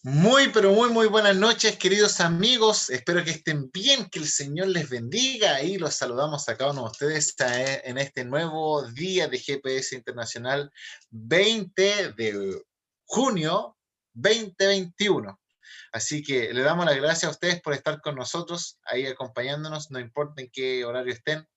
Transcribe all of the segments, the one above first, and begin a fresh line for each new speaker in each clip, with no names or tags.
Muy, pero muy buenas noches, queridos amigos. Espero que estén bien, que el Señor les bendiga. Y los saludamos a cada uno de ustedes en este nuevo día de GPS Internacional 20 de junio 2021. Así que le damos las gracias a ustedes por estar con nosotros, ahí acompañándonos, no importa en qué horario estén,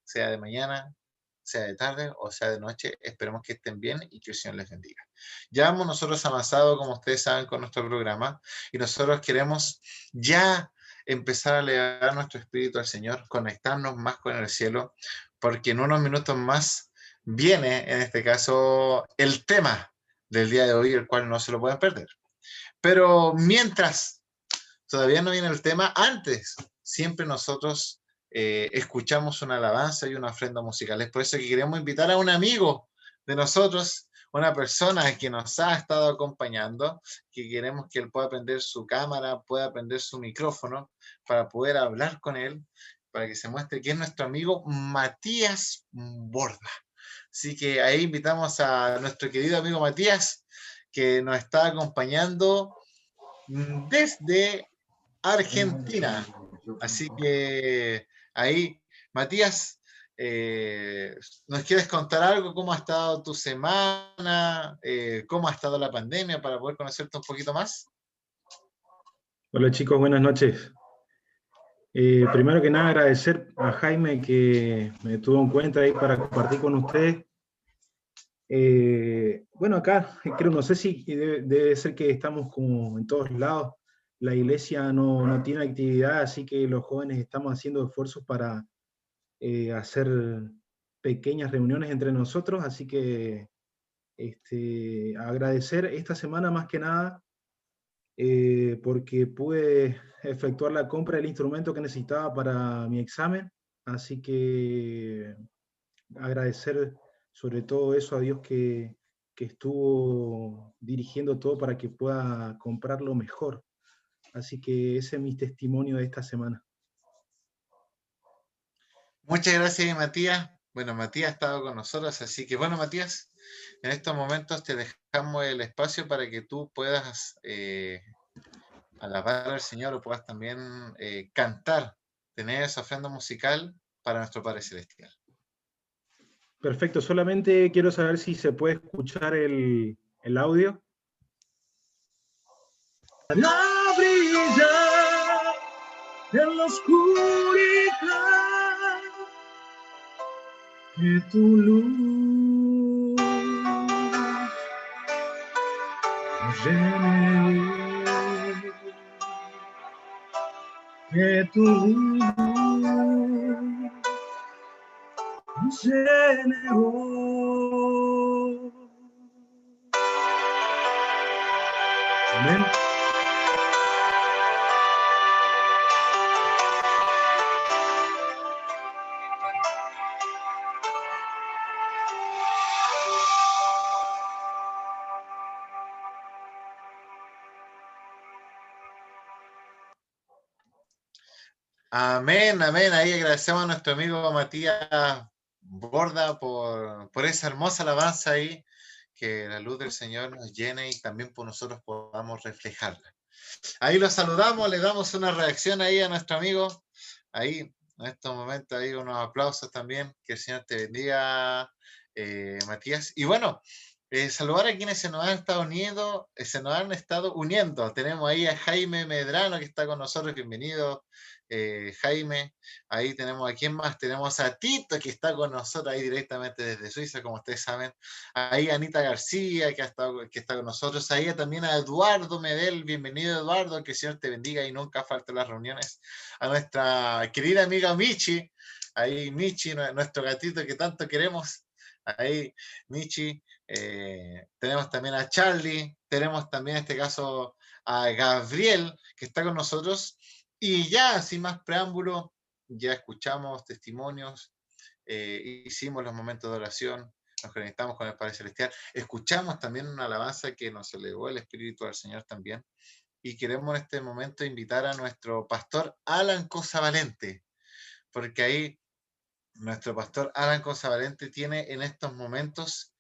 sea de mañana, sea de tarde o sea de noche. Esperemos que estén bien y que el Señor les bendiga. Ya hemos nosotros avanzado, como ustedes saben, con nuestro programa y nosotros queremos ya empezar a elevar nuestro espíritu al Señor, conectarnos más con el cielo, porque en unos minutos más viene, en este caso, el tema del día de hoy, el cual no se lo pueden perder. Pero mientras todavía no viene el tema, antes siempre nosotros escuchamos una alabanza y una ofrenda musical. Es por eso que queremos invitar a un amigo de nosotros, una persona que nos ha estado acompañando, que queremos que él pueda prender su cámara, pueda prender su micrófono para poder hablar con él, para que se muestre que es nuestro amigo Matías Borda. Así que ahí invitamos a nuestro querido amigo Matías, que nos está acompañando desde Argentina. Así que ahí, Matías, ¿nos quieres contar algo? ¿Cómo ha estado tu semana? ¿Cómo ha estado la pandemia para poder conocerte un poquito más?
Hola chicos, buenas noches. Primero que nada agradecer a Jaime que me tuvo en cuenta ahí para compartir con ustedes. Bueno, acá creo, no sé si debe ser que estamos como en todos lados. La iglesia no tiene actividad, así que los jóvenes estamos haciendo esfuerzos para hacer pequeñas reuniones entre nosotros, así que agradecer esta semana más que nada porque pude efectuar la compra del instrumento que necesitaba para mi examen, así que agradecer sobre todo eso a Dios que estuvo dirigiendo todo para que pueda comprarlo mejor. Así que ese es mi testimonio de esta semana.
Muchas gracias, Matías. Bueno, Matías ha estado con nosotros, así que bueno, Matías, en estos momentos te dejamos el espacio para que tú puedas alabar al Señor o puedas también cantar, tener esa ofrenda musical para nuestro Padre Celestial.
Perfecto, solamente quiero saber si se puede escuchar el audio. La brilla en la oscuridad, que tu luz nos llene, que tu luz nos llene hoy. Amén.
Amén, amén. Ahí agradecemos a nuestro amigo Matías Borda por esa hermosa alabanza ahí, que la luz del Señor nos llene y también por nosotros podamos reflejarla. Ahí lo saludamos, le damos una reacción ahí a nuestro amigo. Ahí, en estos momentos, ahí unos aplausos también. Que el Señor te bendiga, Matías. Y bueno, saludar a quienes se nos han estado uniendo, se nos han estado uniendo. Tenemos ahí a Jaime Medrano que está con nosotros. Bienvenido, Jaime. Ahí tenemos a quién más. Tenemos a Tito que está con nosotros ahí directamente desde Suiza, como ustedes saben. Ahí a Anita García que está con nosotros. Ahí también a Eduardo Medel. Bienvenido, Eduardo. Que el Señor te bendiga y nunca falte las reuniones. A nuestra querida amiga Michi. Ahí Michi, nuestro gatito que tanto queremos. Ahí, Michi. Tenemos también a Charlie, tenemos también en este caso a Gabriel, que está con nosotros. Y ya, sin más preámbulo, ya escuchamos testimonios, hicimos los momentos de oración, nos conectamos con el Padre Celestial, escuchamos también una alabanza que nos elevó el Espíritu del Señor también. Y queremos en este momento invitar a nuestro pastor Alan Cosavalente, porque ahí nuestro pastor Alan Cosavalente tiene en estos momentos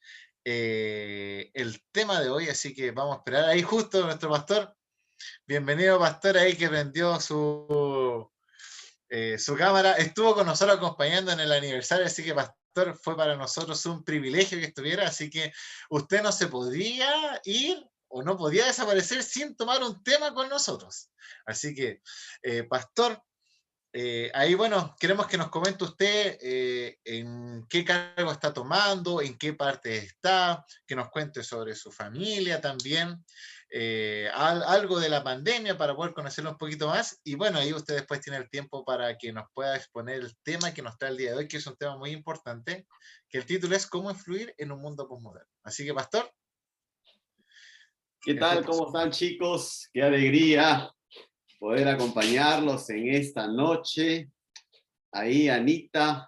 el tema de hoy, así que vamos a esperar ahí justo nuestro pastor. Bienvenido, pastor, ahí que prendió su cámara. Estuvo con nosotros acompañando en el aniversario, así que, pastor, fue para nosotros un privilegio que estuviera, así que usted no se podía ir o no podía desaparecer sin tomar un tema con nosotros. Así que, pastor, ahí, bueno, queremos que nos comente usted en qué cargo está tomando, en qué parte está, que nos cuente sobre su familia también, algo de la pandemia para poder conocerlo un poquito más. Y bueno, ahí usted después tiene el tiempo para que nos pueda exponer el tema que nos trae el día de hoy, que es un tema muy importante, que el título es ¿Cómo influir en un mundo postmoderno? Así que, pastor,
¿Qué
es
tal?
justo así.
¿Cómo están, chicos? Qué alegría poder acompañarlos en esta noche. Ahí Anita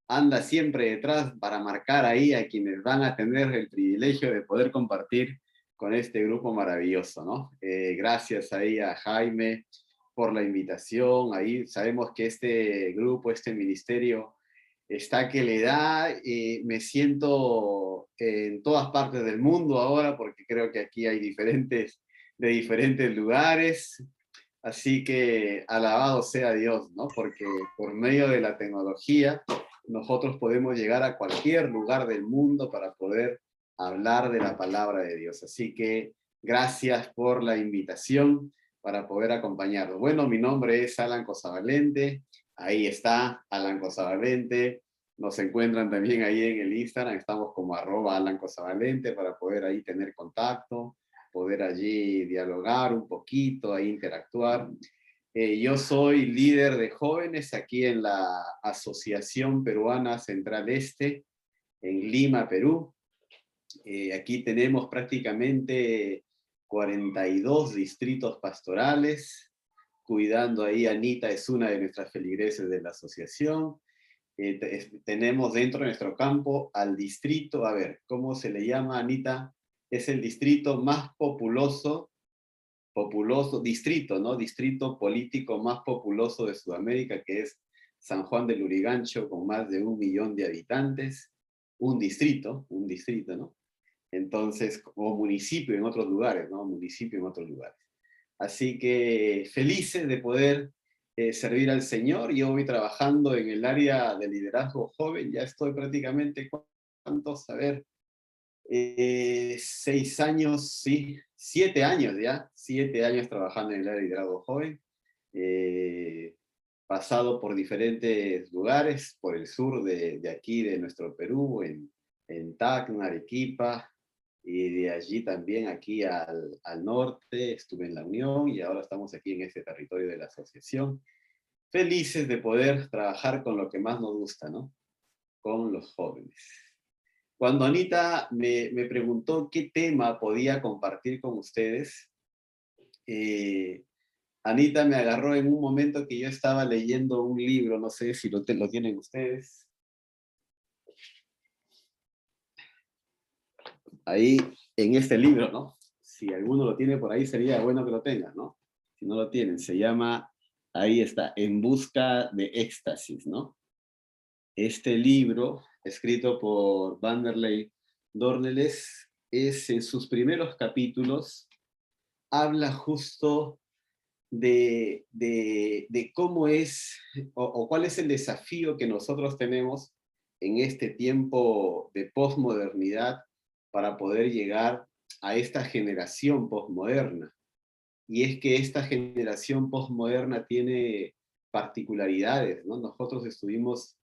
anda siempre detrás para marcar ahí a quienes van a tener el privilegio de poder compartir con este grupo maravilloso, ¿no? Gracias ahí a Jaime por la invitación. Ahí sabemos que este grupo, este ministerio, está que le da. Me siento en todas partes del mundo ahora, porque creo que aquí hay de diferentes lugares. Así que alabado sea Dios, ¿no? Porque por medio de la tecnología nosotros podemos llegar a cualquier lugar del mundo para poder hablar de la palabra de Dios. Así que gracias por la invitación para poder acompañarlos. Bueno, mi nombre es Alan Cosavalente. Ahí está Alan Cosavalente. Nos encuentran también ahí en el Instagram. Estamos como @AlanCosavalente para poder ahí tener contacto, poder allí dialogar un poquito, ahí interactuar. Yo soy líder de jóvenes aquí en la Asociación Peruana Central Este, en Lima, Perú. Aquí tenemos prácticamente 42 distritos pastorales, cuidando ahí. Anita es una de nuestras feligreses de la asociación. Tenemos dentro de nuestro campo al distrito, a ver, ¿cómo se le llama, Anita? Es el distrito más distrito, ¿no? Distrito político más populoso de Sudamérica, que es San Juan del Lurigancho, con más de 1 millón de habitantes. Un distrito, ¿no? Entonces, como municipio en otros lugares, ¿no? Municipio en otros lugares. Así que felices de poder servir al Señor. Yo voy trabajando en el área de liderazgo joven, ya estoy prácticamente, ¿cuántos? A ver, 6 años, sí, 7 años ya, 7 años trabajando en el área de liderazgo joven, pasado por diferentes lugares, por el sur de aquí, de nuestro Perú, en Tacna, Arequipa, y de allí también aquí al norte, estuve en La Unión, y ahora estamos aquí en este territorio de la asociación, felices de poder trabajar con lo que más nos gusta, ¿no? Con los jóvenes. Cuando Anita me preguntó qué tema podía compartir con ustedes, Anita me agarró en un momento que yo estaba leyendo un libro, no sé si lo tienen ustedes. Ahí, en este libro, ¿no? Si alguno lo tiene por ahí, sería bueno que lo tengan, ¿no? Si no lo tienen, se llama, ahí está, En busca de éxtasis, ¿no? Este libro, escrito por Vanderlei Dorneles, es en sus primeros capítulos, habla justo de cómo es o cuál es el desafío que nosotros tenemos en este tiempo de posmodernidad para poder llegar a esta generación posmoderna. Y es que esta generación posmoderna tiene particularidades, ¿no? Nosotros estuvimos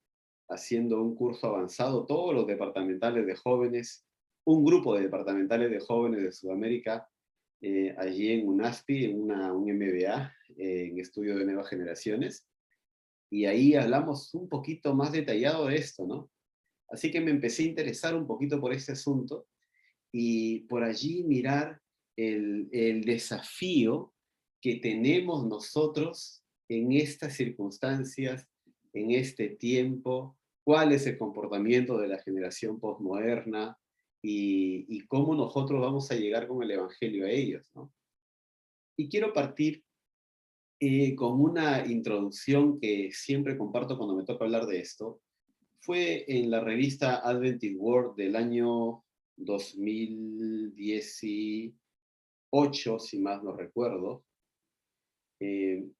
haciendo un curso avanzado, todos los departamentales de jóvenes, un grupo de departamentales de jóvenes de Sudamérica, allí en UNASPI, en un MBA, en estudio de nuevas generaciones, y ahí hablamos un poquito más detallado de esto, ¿no? Así que me empecé a interesar un poquito por este asunto, y por allí mirar el desafío que tenemos nosotros en estas circunstancias, en este tiempo, cuál es el comportamiento de la generación posmoderna y cómo nosotros vamos a llegar con el Evangelio a ellos, ¿no? Y quiero partir con una introducción que siempre comparto cuando me toca hablar de esto. Fue en la revista Adventist World del año 2010 8, si más no recuerdo, en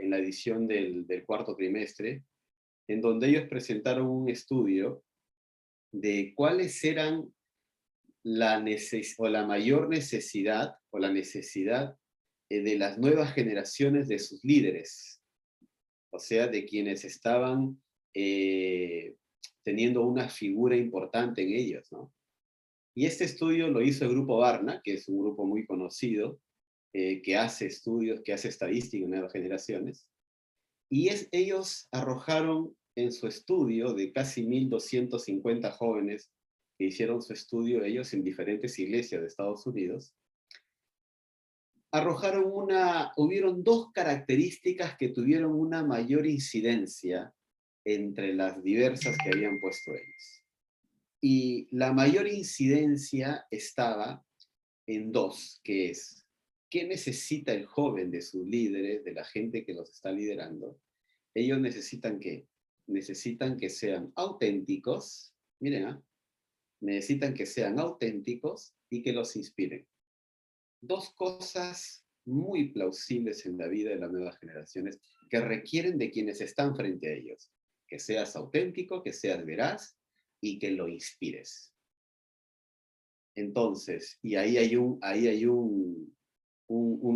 la edición del cuarto trimestre, en donde ellos presentaron un estudio de cuáles eran la mayor necesidad o la necesidad de las nuevas generaciones de sus líderes, o sea, de quienes estaban teniendo una figura importante en ellos, ¿no? Y este estudio lo hizo el Grupo Barna, que es un grupo muy conocido, que hace estudios, que hace estadística en nuevas generaciones, y ellos arrojaron en su estudio de casi 1.250 jóvenes que hicieron su estudio, ellos en diferentes iglesias de Estados Unidos, hubieron dos características que tuvieron una mayor incidencia entre las diversas que habían puesto ellos. Y la mayor incidencia estaba en dos, que es, ¿qué necesita el joven de sus líderes, de la gente que los está liderando? Ellos necesitan ¿qué? Necesitan que sean auténticos, miren, necesitan que sean auténticos y que los inspiren. Dos cosas muy plausibles en la vida de las nuevas generaciones que requieren de quienes están frente a ellos. Que seas auténtico, que seas veraz y que lo inspires. Entonces, y ahí hay un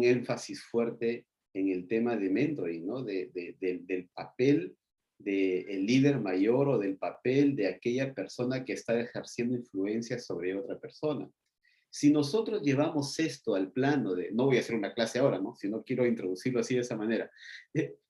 énfasis fuerte en el tema de mentoring, ¿no? Del papel del líder mayor o del papel de aquella persona que está ejerciendo influencia sobre otra persona. Si nosotros llevamos esto al plano de, no voy a hacer una clase ahora, ¿no? Si no quiero introducirlo así de esa manera.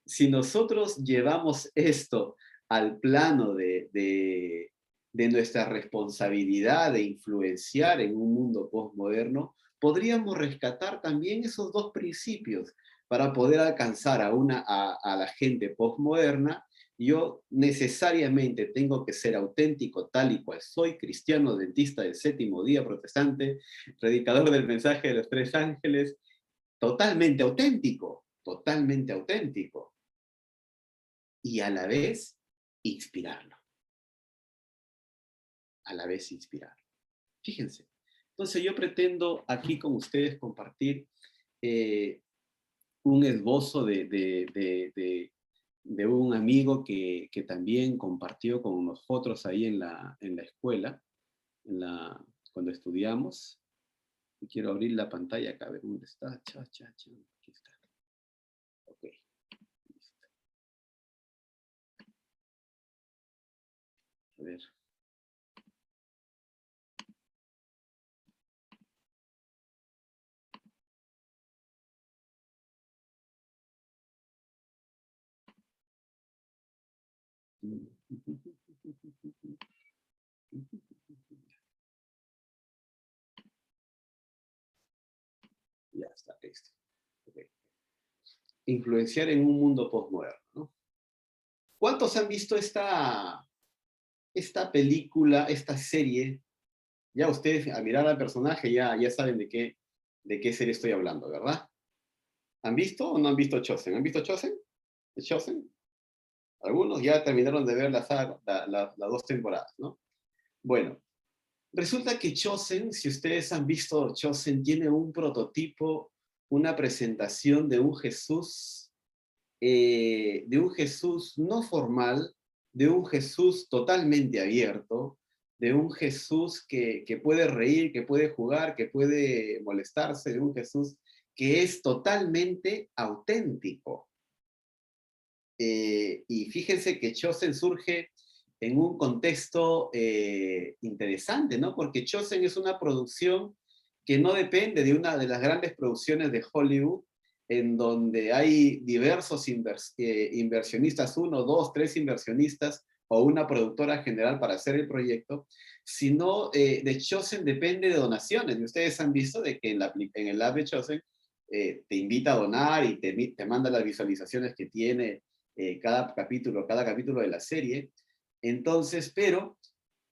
Si nosotros llevamos esto al plano de nuestra responsabilidad de influenciar en un mundo postmoderno, podríamos rescatar también esos dos principios para poder alcanzar a la gente postmoderna. Yo necesariamente tengo que ser auténtico tal y cual soy, cristiano adventista del séptimo día, protestante, predicador del mensaje de los tres ángeles, totalmente auténtico, totalmente auténtico. Y a la vez, inspirarlo. A la vez, inspirarlo. Fíjense. Entonces yo pretendo aquí con ustedes compartir un esbozo de un amigo que también compartió con nosotros ahí en la escuela, cuando estudiamos. Y quiero abrir la pantalla acá, a ver dónde está. Aquí está. Ok. Listo. A ver. Ya está, listo. Okay. Influenciar en un mundo postmoderno, ¿no? ¿Cuántos han visto esta película, esta serie? Ya ustedes, al mirar al personaje, ya saben de qué serie estoy hablando, ¿verdad? ¿Han visto o no han visto Chosen? ¿Han visto Chosen? ¿The Chosen? Algunos ya terminaron de ver las dos temporadas, ¿no? Bueno, resulta que Chosen, si ustedes han visto Chosen, tiene un prototipo, una presentación de un Jesús no formal, de un Jesús totalmente abierto, de un Jesús que puede reír, que puede jugar, que puede molestarse, de un Jesús que es totalmente auténtico. Y fíjense que Chosen surge en un contexto interesante, ¿no? Porque Chosen es una producción que no depende de una de las grandes producciones de Hollywood, en donde hay diversos inversionistas, 1, 2, 3 inversionistas, o una productora general para hacer el proyecto, sino de Chosen depende de donaciones. Y ustedes han visto de que en el app de Chosen te invita a donar y te manda las visualizaciones que tiene cada capítulo de la serie. Entonces, pero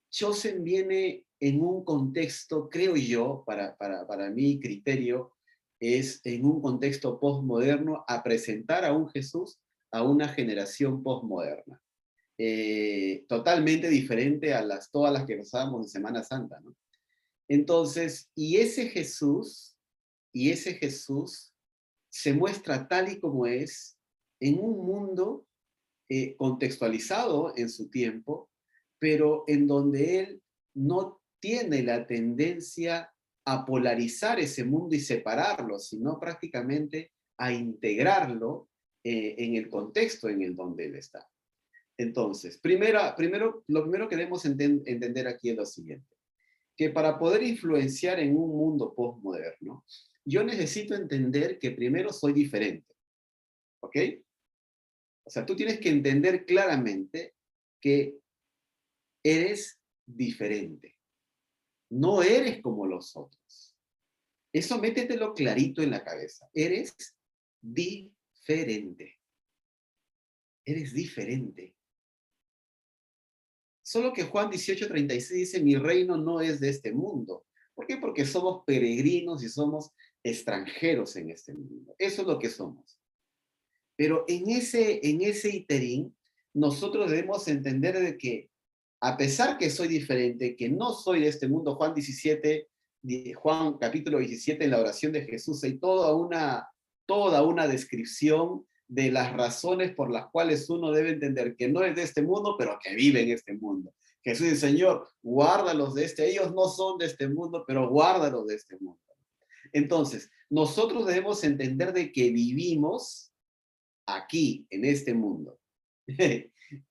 Chosen viene en un contexto, creo yo, para mi criterio, es en un contexto postmoderno a presentar a un Jesús a una generación postmoderna. Totalmente diferente a todas las que pasábamos en Semana Santa, ¿no? Entonces, y ese Jesús se muestra tal y como es en un mundo contextualizado en su tiempo, pero en donde él no tiene la tendencia a polarizar ese mundo y separarlo, sino prácticamente a integrarlo en el contexto en el donde él está. Entonces, lo primero que debemos entender aquí es lo siguiente, que para poder influenciar en un mundo postmoderno, yo necesito entender que primero soy diferente, ¿ok? O sea, tú tienes que entender claramente que eres diferente. No eres como los otros. Eso métetelo clarito en la cabeza. Eres diferente. Eres diferente. Solo que Juan 18:36 dice, mi reino no es de este mundo. ¿Por qué? Porque somos peregrinos y somos extranjeros en este mundo. Eso es lo que somos. Pero en ese iterín, nosotros debemos entender de que, a pesar que soy diferente, que no soy de este mundo, Juan capítulo 17, en la oración de Jesús, hay toda una descripción de las razones por las cuales uno debe entender que no es de este mundo, pero que vive en este mundo. Jesús dice, Señor, guárdalos de ellos no son de este mundo, pero guárdalos de este mundo. Entonces, nosotros debemos entender de que vivimos aquí, en este mundo.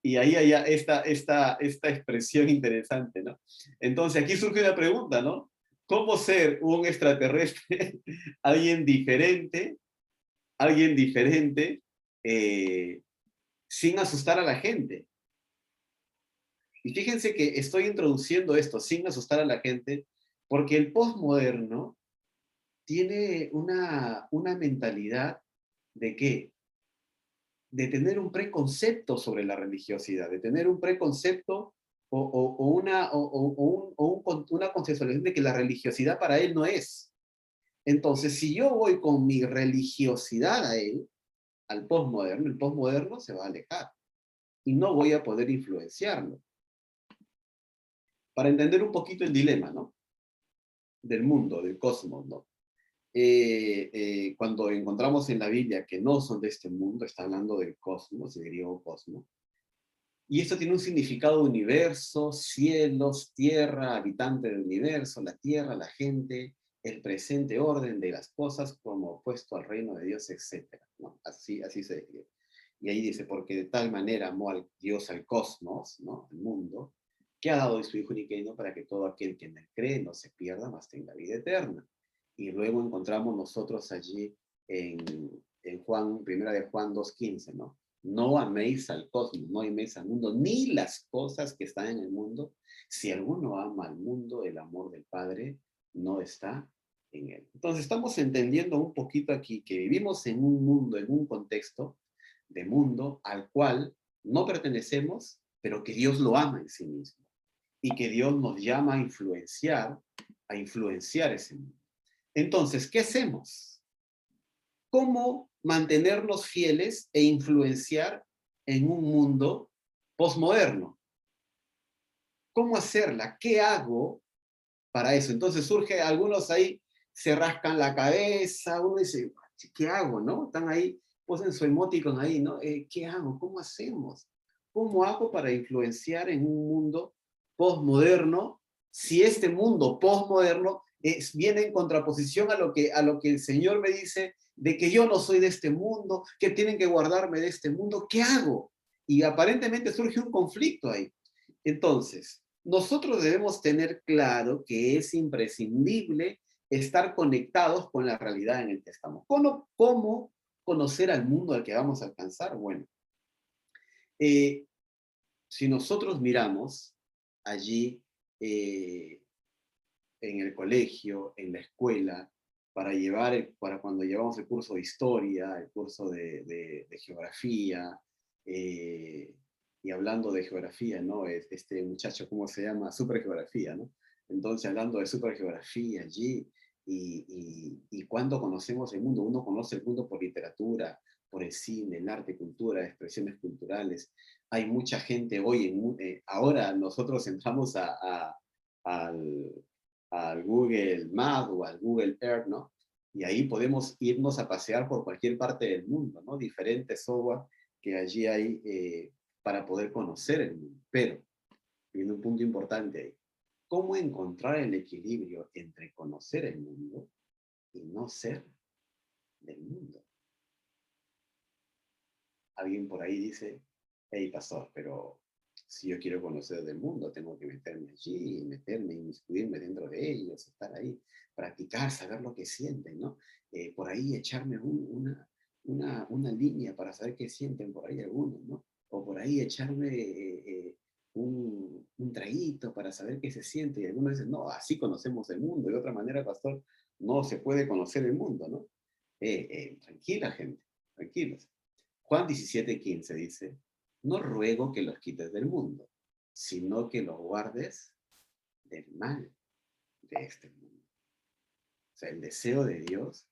Y ahí hay esta expresión interesante, ¿no? Entonces, aquí surge una pregunta, ¿no? ¿Cómo ser un extraterrestre, alguien diferente, eh, sin asustar a la gente? Y fíjense que estoy introduciendo esto sin asustar a la gente, porque el postmoderno tiene una mentalidad de ¿qué? De tener un preconcepto sobre la religiosidad, de tener un preconcepto una conceptualización de que la religiosidad para él no es. Entonces, si yo voy con mi religiosidad a él, al postmoderno, el postmoderno se va a alejar y no voy a poder influenciarlo. Para entender un poquito el dilema, ¿no? Del mundo, del cosmos, ¿no? Cuando encontramos en la Biblia que no son de este mundo, está hablando del cosmos, el griego cosmos, y esto tiene un significado de universo, cielos, tierra, habitante del universo, la tierra, la gente, el presente orden de las cosas como opuesto al reino de Dios, etc. ¿No? Así se describe. Y ahí dice, porque de tal manera amó al Dios al cosmos, ¿no? Al mundo, que ha dado su Hijo unigénito para que todo aquel que en él cree no se pierda, mas tenga vida eterna. Y luego encontramos nosotros allí en Juan, primera de Juan 2:15, ¿no? No améis al cosmos, no améis al mundo, ni las cosas que están en el mundo. Si alguno ama al mundo, el amor del Padre no está en él. Entonces estamos entendiendo un poquito aquí que vivimos en un mundo, en un contexto de mundo al cual no pertenecemos, pero que Dios lo ama en sí mismo. Y que Dios nos llama a influenciar ese mundo. Entonces, ¿qué hacemos? ¿Cómo mantenernos fieles e influenciar en un mundo posmoderno? ¿Cómo hacerla? ¿Qué hago para eso? Entonces surge, algunos ahí se rascan la cabeza, uno dice, ¿qué hago? ¿No? Están ahí, ponen su emoticon ahí, ¿no? ¿Qué hago? ¿Cómo hacemos? ¿Cómo hago para influenciar en un mundo posmoderno si este mundo posmoderno viene en contraposición a lo que el Señor me dice de que yo no soy de este mundo, que tienen que guardarme de este mundo? ¿Qué hago? Y aparentemente surge un conflicto ahí. Entonces, nosotros debemos tener claro que es imprescindible estar conectados con la realidad en la que estamos. ¿Cómo conocer al mundo al que vamos a alcanzar? Bueno, si nosotros miramos allí en el colegio, en la escuela, para cuando llevamos el curso de historia, el curso de geografía, y hablando de geografía, ¿no? Este muchacho, ¿cómo se llama? Supergeografía, ¿no? Entonces, hablando de supergeografía allí, y cuando conocemos el mundo, uno conoce el mundo por literatura, por el cine, el arte, cultura, expresiones culturales. Hay mucha gente hoy, ahora nosotros entramos al al Google Maps o al Google Earth, ¿no? Y ahí podemos irnos a pasear por cualquier parte del mundo, ¿no? Diferentes software que allí hay para poder conocer el mundo. Pero, viene un punto importante ahí. ¿Cómo encontrar el equilibrio entre conocer el mundo y no ser del mundo? Alguien por ahí dice, hey, pastor, pero si yo quiero conocer del mundo, tengo que meterme allí, meterme, inmiscuirme dentro de ellos, estar ahí, practicar, saber lo que sienten, ¿no? Por ahí echarme una línea para saber qué sienten por ahí algunos, ¿no? O por ahí echarme un traguito para saber qué se siente. Y algunos dicen, no, así conocemos el mundo. De otra manera, pastor, no se puede conocer el mundo, ¿no? Tranquila, gente, tranquilos. Juan 17:15 dice, no ruego que los quites del mundo, sino que los guardes del mal de este mundo. O sea, el deseo de Dios,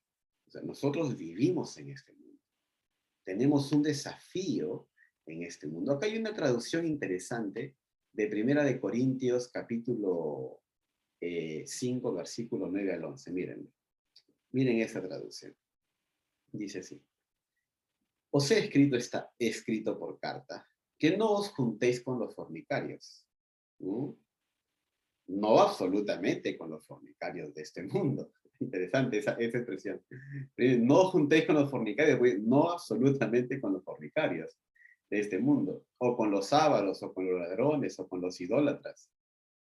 o sea, nosotros vivimos en este mundo. Tenemos un desafío en este mundo. Acá hay una traducción interesante de Primera de Corintios, capítulo 5, versículo 9 al 11. Miren esa traducción. Dice así. Os he escrito por carta, que no os juntéis con los fornicarios. No absolutamente con los fornicarios de este mundo. Interesante esa expresión. No os juntéis con los fornicarios, no absolutamente con los fornicarios de este mundo, o con los ávaros, o con los ladrones, o con los idólatras.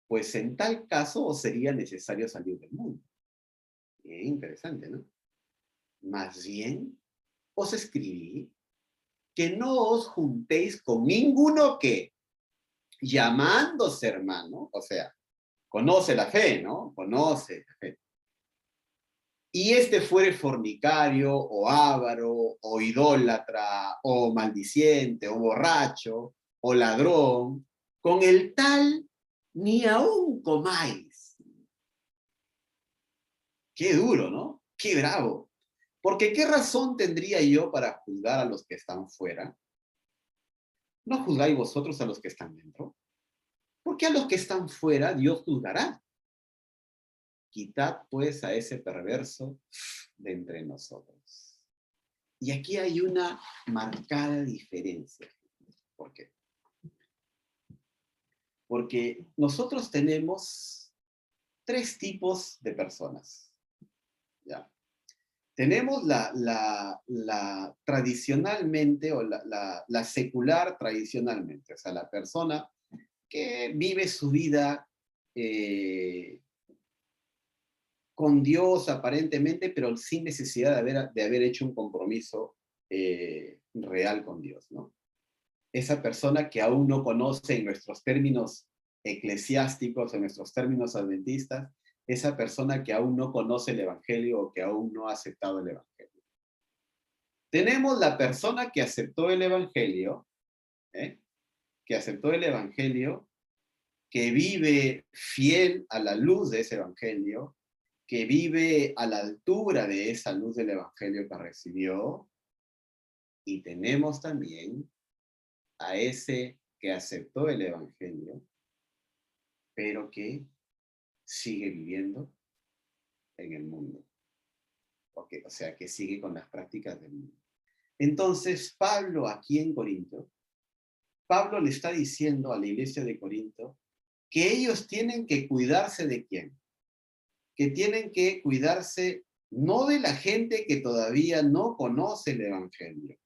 Pues en tal caso os sería necesario salir del mundo. Interesante, ¿no? Más bien, os escribí que no os juntéis con ninguno que, llamándose hermano, o sea, conoce la fe, ¿no? Conoce la fe. Y este fuere fornicario, o avaro, o idólatra, o maldiciente, o borracho, o ladrón, con el tal ni aún comáis. Qué duro, ¿no? Qué bravo. Porque ¿qué razón tendría yo para juzgar a los que están fuera? ¿No juzgáis vosotros a los que están dentro? Porque a los que están fuera Dios juzgará. Quitad pues a ese perverso de entre nosotros. Y aquí hay una marcada diferencia. ¿Por qué? Porque nosotros tenemos tres tipos de personas. ¿Ya? Tenemos la tradicionalmente, o la secular tradicionalmente, o sea, la persona que vive su vida con Dios aparentemente, pero sin necesidad de haber hecho un compromiso real con Dios, ¿no? Esa persona que aún no conoce en nuestros términos eclesiásticos, en nuestros términos adventistas, esa persona que aún no conoce el Evangelio o que aún no ha aceptado el Evangelio. Tenemos la persona que aceptó el Evangelio, que aceptó el Evangelio, que vive fiel a la luz de ese Evangelio, que vive a la altura de esa luz del Evangelio que recibió, y tenemos también a ese que aceptó el Evangelio, pero que sigue viviendo en el mundo. O sea, que sigue con las prácticas del mundo. Entonces, Pablo aquí en Corinto, Pablo le está diciendo a la iglesia de Corinto que ellos tienen que cuidarse ¿de quién? Que tienen que cuidarse no de la gente que todavía no conoce el Evangelio.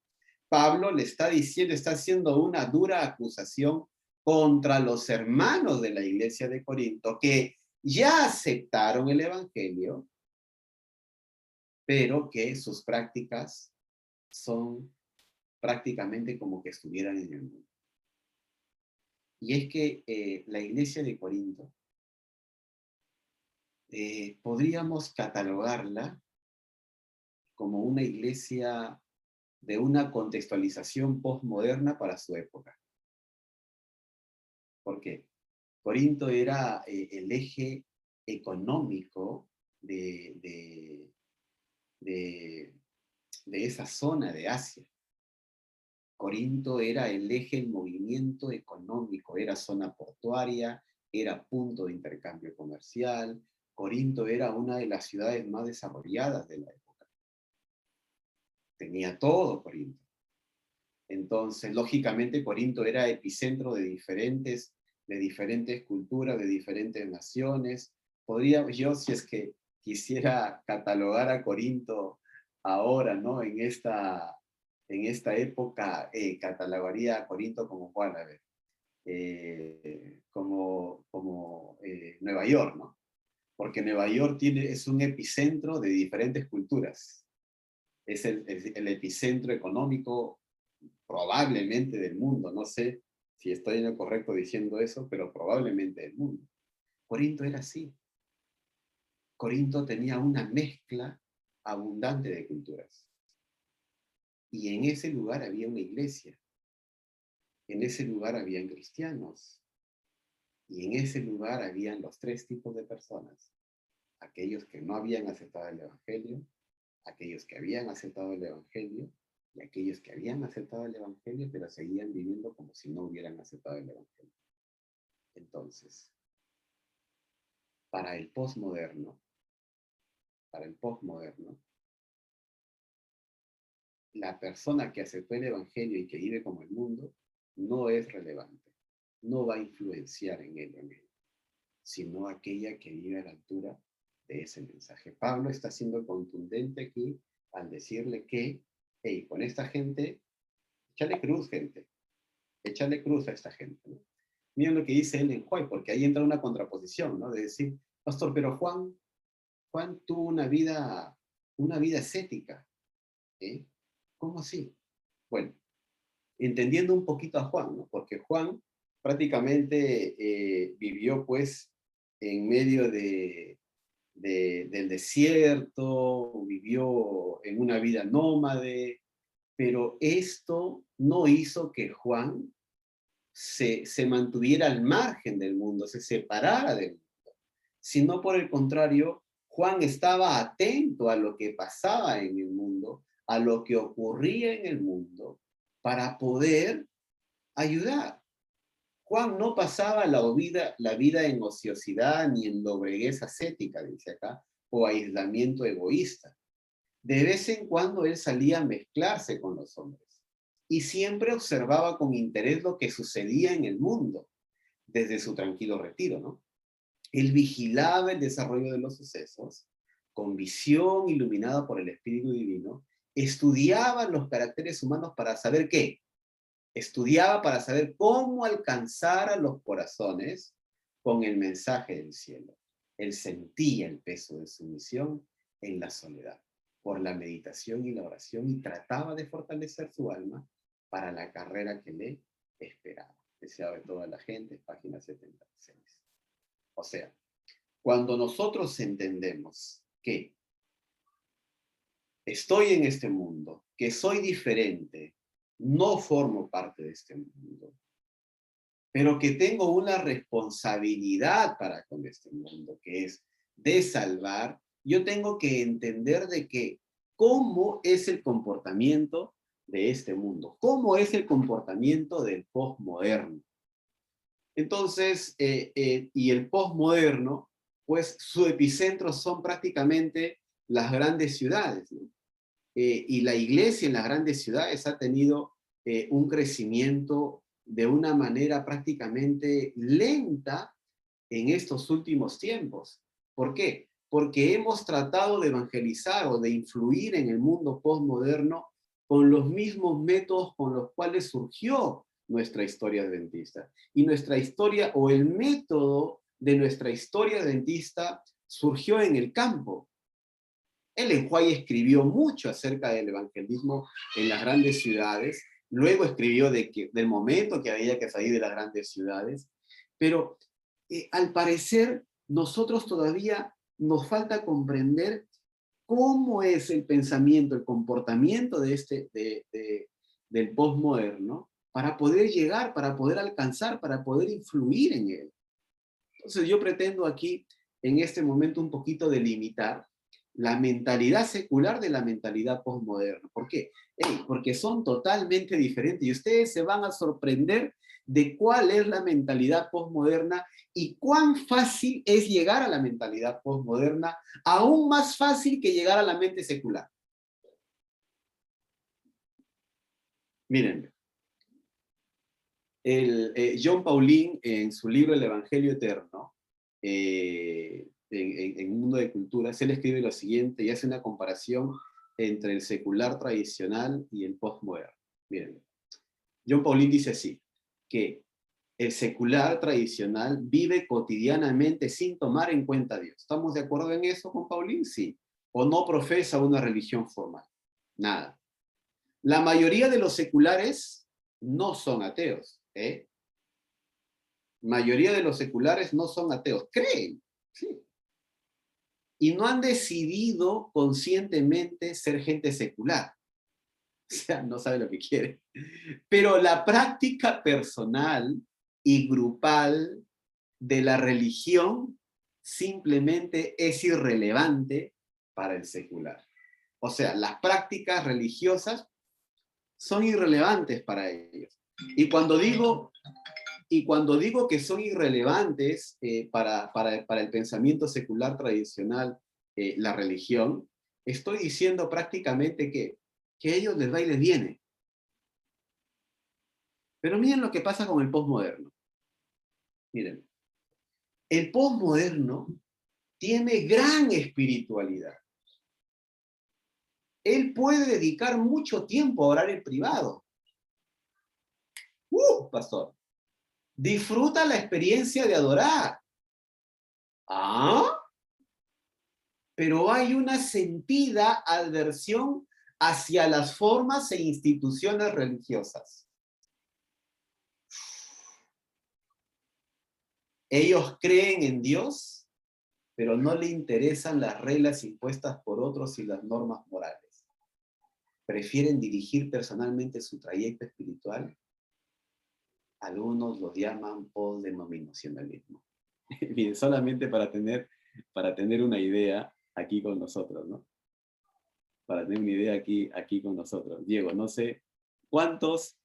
Pablo le está diciendo, está haciendo una dura acusación contra los hermanos de la iglesia de Corinto que ya aceptaron el Evangelio, pero que sus prácticas son prácticamente como que estuvieran en el mundo. Y es que la iglesia de Corinto podríamos catalogarla como una iglesia de una contextualización postmoderna para su época. ¿Por qué? Corinto era el eje económico de esa zona de Asia. Corinto era el eje del movimiento económico, era zona portuaria, era punto de intercambio comercial. Corinto era una de las ciudades más desarrolladas de la época. Tenía todo Corinto. Entonces, lógicamente, Corinto era epicentro de diferentes culturas, de diferentes naciones. Podría yo, si es que quisiera catalogar a Corinto ahora, ¿no? En esta época, catalogaría a Corinto como, bueno, a ver, como Nueva York, ¿no? Porque Nueva York es un epicentro de diferentes culturas. Es el epicentro económico probablemente del mundo. No sé si estoy en lo correcto diciendo eso, pero probablemente del mundo. Corinto era así. Corinto tenía una mezcla abundante de culturas. Y en ese lugar había una iglesia. En ese lugar habían cristianos. Y en ese lugar habían los tres tipos de personas. Aquellos que no habían aceptado el Evangelio, aquellos que habían aceptado el Evangelio, y aquellos que habían aceptado el Evangelio, pero seguían viviendo como si no hubieran aceptado el Evangelio. Entonces, para el posmoderno, la persona que aceptó el Evangelio y que vive como el mundo, no es relevante, no va a influenciar en él, sino aquella que vive a la altura de ese mensaje. Pablo está siendo contundente aquí al decirle que, hey, con esta gente, échale cruz, gente. Échale cruz a esta gente, ¿no? Miren lo que dice él en Juan, porque ahí entra una contraposición, ¿no? De decir, pastor, pero Juan tuvo una vida ascética, ¿eh? ¿Cómo así? Bueno, entendiendo un poquito a Juan, ¿no? Porque Juan prácticamente vivió, pues, en medio del desierto, vivió en una vida nómade, pero esto no hizo que Juan se mantuviera al margen del mundo, se separara del mundo, sino por el contrario, Juan estaba atento a lo que pasaba en el mundo, a lo que ocurría en el mundo, para poder ayudar. Juan no pasaba la vida en ociosidad ni en lobreguez ascética, dice acá, o aislamiento egoísta. De vez en cuando él salía a mezclarse con los hombres y siempre observaba con interés lo que sucedía en el mundo desde su tranquilo retiro, ¿no? Él vigilaba el desarrollo de los sucesos con visión iluminada por el Espíritu Divino, estudiaba los caracteres humanos para saber qué. Estudiaba para saber cómo alcanzar a los corazones con el mensaje del cielo. Él sentía el peso de su misión en la soledad, por la meditación y la oración, y trataba de fortalecer su alma para la carrera que le esperaba. Deseado de toda la gente, página 76. O sea, cuando nosotros entendemos que estoy en este mundo, que soy diferente, no formo parte de este mundo, pero que tengo una responsabilidad para con este mundo, que es de salvar, yo tengo que entender de que cómo es el comportamiento de este mundo, cómo es el comportamiento del posmoderno. Entonces, y el posmoderno, pues su epicentro son prácticamente las grandes ciudades, ¿no? Y la iglesia en las grandes ciudades ha tenido un crecimiento de una manera prácticamente lenta en estos últimos tiempos. ¿Por qué? Porque hemos tratado de evangelizar o de influir en el mundo postmoderno con los mismos métodos con los cuales surgió nuestra historia adventista. Y nuestra historia, o el método de nuestra historia adventista, surgió en el campo. Ellen White escribió mucho acerca del evangelismo en las grandes ciudades, luego escribió del momento que había que salir de las grandes ciudades, pero al parecer nosotros todavía nos falta comprender cómo es el pensamiento, el comportamiento del posmoderno para poder llegar, para poder alcanzar, para poder influir en él. Entonces yo pretendo aquí, en este momento, un poquito delimitar la mentalidad secular de la mentalidad posmoderna. ¿Por qué? Porque son totalmente diferentes y ustedes se van a sorprender de cuál es la mentalidad posmoderna y cuán fácil es llegar a la mentalidad posmoderna, aún más fácil que llegar a la mente secular. Miren, John Pauline, en su libro El Evangelio Eterno, en Un Mundo de Culturas, él escribe lo siguiente y hace una comparación entre el secular tradicional y el postmoderno. Miren, John Pauline dice así, que el secular tradicional vive cotidianamente sin tomar en cuenta a Dios. ¿Estamos de acuerdo en eso con Pauline? Sí. ¿O no profesa una religión formal? Nada. La mayoría de los seculares no son ateos, ¿eh? Mayoría de los seculares no son ateos, creen, sí. Y no han decidido conscientemente ser gente secular. O sea, no sabe lo que quiere. Pero la práctica personal y grupal de la religión simplemente es irrelevante para el secular. O sea, las prácticas religiosas son irrelevantes para ellos. Y cuando digo que son irrelevantes para el pensamiento secular tradicional, la religión, estoy diciendo prácticamente que a ellos les va y les viene. Pero miren lo que pasa con el posmoderno. Miren, el posmoderno tiene gran espiritualidad. Él puede dedicar mucho tiempo a orar en privado. Pastor. Disfruta la experiencia de adorar. ¿Ah? Pero hay una sentida aversión hacia las formas e instituciones religiosas. Ellos creen en Dios, pero no le interesan las reglas impuestas por otros y las normas morales. Prefieren dirigir personalmente su trayecto espiritual. Algunos lo llaman postdenominacionalismo. Bien, solamente para tener una idea aquí con nosotros, ¿no? Para tener una idea aquí con nosotros. Diego, no sé cuántos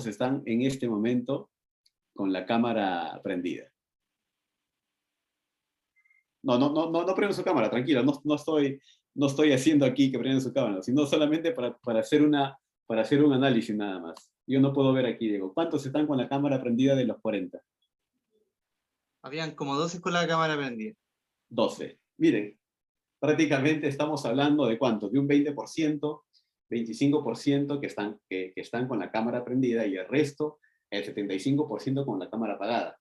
están en este momento con la cámara prendida. No prendan su cámara, tranquilo, no estoy haciendo aquí que prendan su cámara, sino solamente para hacer un análisis nada más. Yo no puedo ver aquí, Diego. ¿Cuántos están con la cámara prendida de los 40?
Habían como 12 con la cámara prendida.
12. Miren, prácticamente estamos hablando de ¿cuánto? De un 20%, 25% que están con la cámara prendida y el resto, el 75% con la cámara apagada.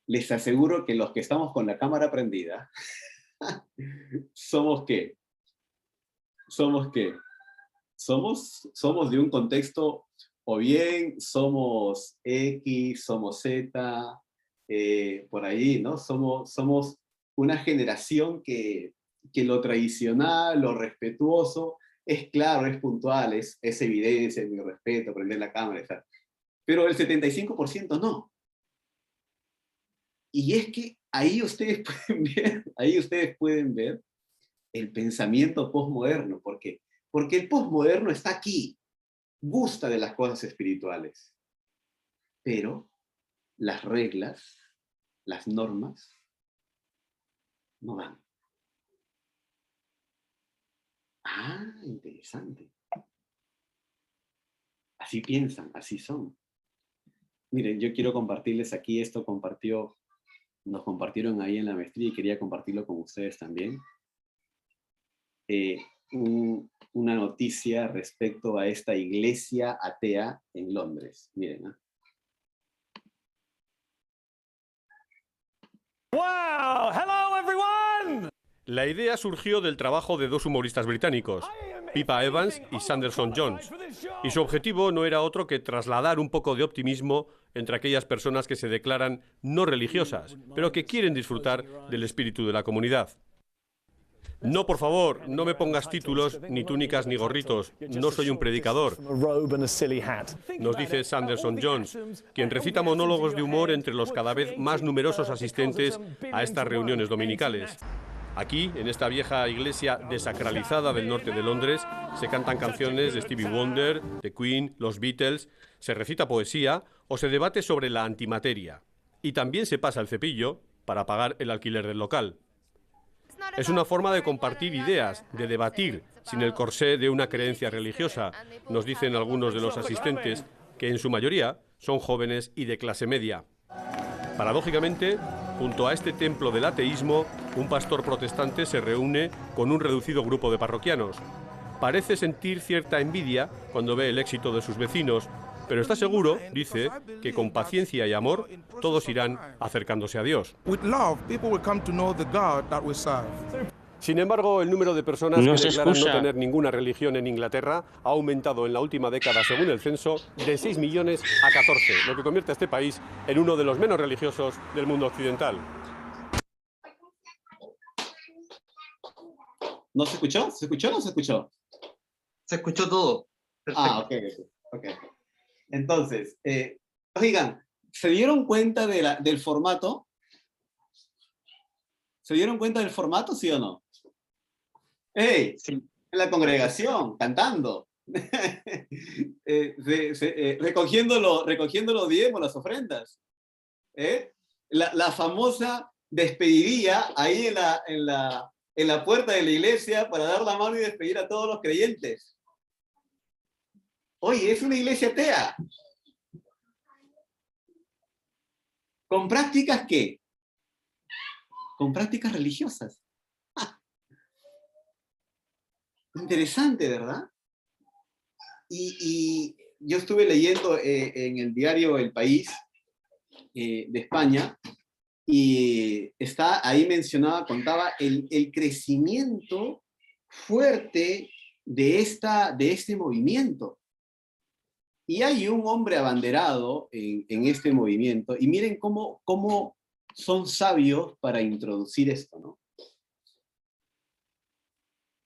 Les aseguro que los que estamos con la cámara prendida, ¿somos qué? ¿Somos qué? Somos de un contexto, o bien somos X, somos Z, por ahí, ¿no? Somos una generación que lo tradicional, lo respetuoso, es claro, es puntual, es evidencia, es mi respeto, prender la cámara, etc. Pero el 75% no. Y es que ahí ustedes pueden ver el pensamiento posmoderno. ¿Por qué? Porque el posmoderno está aquí, gusta de las cosas espirituales, pero las reglas, las normas, no van. Ah, interesante. Así piensan, así son. Miren, yo quiero compartirles aquí, nos compartieron ahí en la maestría y quería compartirlo con ustedes también. Una noticia respecto a esta iglesia atea en Londres. Miren, ¿eh?
¡Wow! ¡Hello, everyone! La idea surgió del trabajo de dos humoristas británicos, Pippa Evans y Sanderson Jones, y su objetivo no era otro que trasladar un poco de optimismo entre aquellas personas que se declaran no religiosas, pero que quieren disfrutar del espíritu de la comunidad. No, por favor, no me pongas títulos, ni túnicas, ni gorritos. No soy un predicador, nos dice Sanderson Jones, quien recita monólogos de humor entre los cada vez más numerosos asistentes a estas reuniones dominicales. Aquí, en esta vieja iglesia desacralizada del norte de Londres, se cantan canciones de Stevie Wonder, de Queen, los Beatles, se recita poesía o se debate sobre la antimateria. Y también se pasa el cepillo para pagar el alquiler del local. Es una forma de compartir ideas, de debatir, sin el corsé de una creencia religiosa, nos dicen algunos de los asistentes, que en su mayoría son jóvenes y de clase media. Paradójicamente, junto a este templo del ateísmo, un pastor protestante se reúne con un reducido grupo de parroquianos. Parece sentir cierta envidia cuando ve el éxito de sus vecinos, pero está seguro, dice, que con paciencia y amor todos irán acercándose a Dios. Sin embargo, el número de personas que declaran no tener ninguna religión en Inglaterra ha aumentado en la última década, según el censo, de 6 millones a 14, lo que convierte a este país en uno de los menos religiosos del mundo occidental.
¿No se escuchó? ¿Se escuchó o no se escuchó?
Se escuchó todo. Perfecto.
Ok. Entonces, oigan, ¿se dieron cuenta del formato? ¿Se dieron cuenta del formato, sí o no? ¡Hey!
Sí.
En la congregación, cantando. Recogiendo los diezmos, las ofrendas. La famosa despediría ahí en la puerta de la iglesia para dar la mano y despedir a todos los creyentes. Oye, es una iglesia atea. ¿Con prácticas qué? Con prácticas religiosas. Interesante, ¿verdad? Y yo estuve leyendo en el diario El País de España, y está ahí mencionaba, contaba el crecimiento fuerte de este movimiento. Y hay un hombre abanderado en este movimiento, y miren cómo son sabios para introducir esto, ¿no?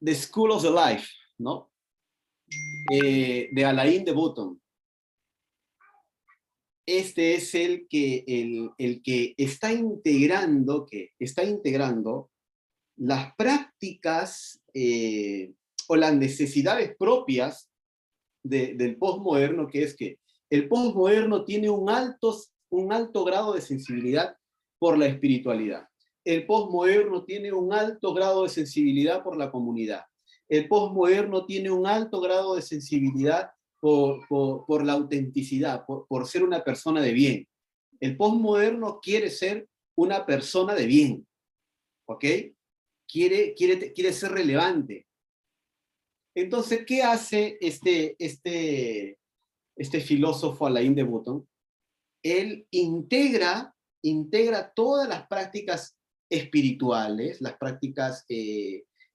The School of the Life, ¿no? De Alain de Botton. Este es el que está integrando las prácticas o las necesidades propias del posmoderno, que es que el posmoderno tiene un alto grado de sensibilidad por la espiritualidad. El posmoderno tiene un alto grado de sensibilidad por la comunidad. El posmoderno tiene un alto grado de sensibilidad por la autenticidad, por ser una persona de bien. El posmoderno quiere ser una persona de bien, ¿ok? Quiere ser relevante. Entonces, ¿qué hace este filósofo Alain de Botton? Él integra todas las prácticas espirituales, las prácticas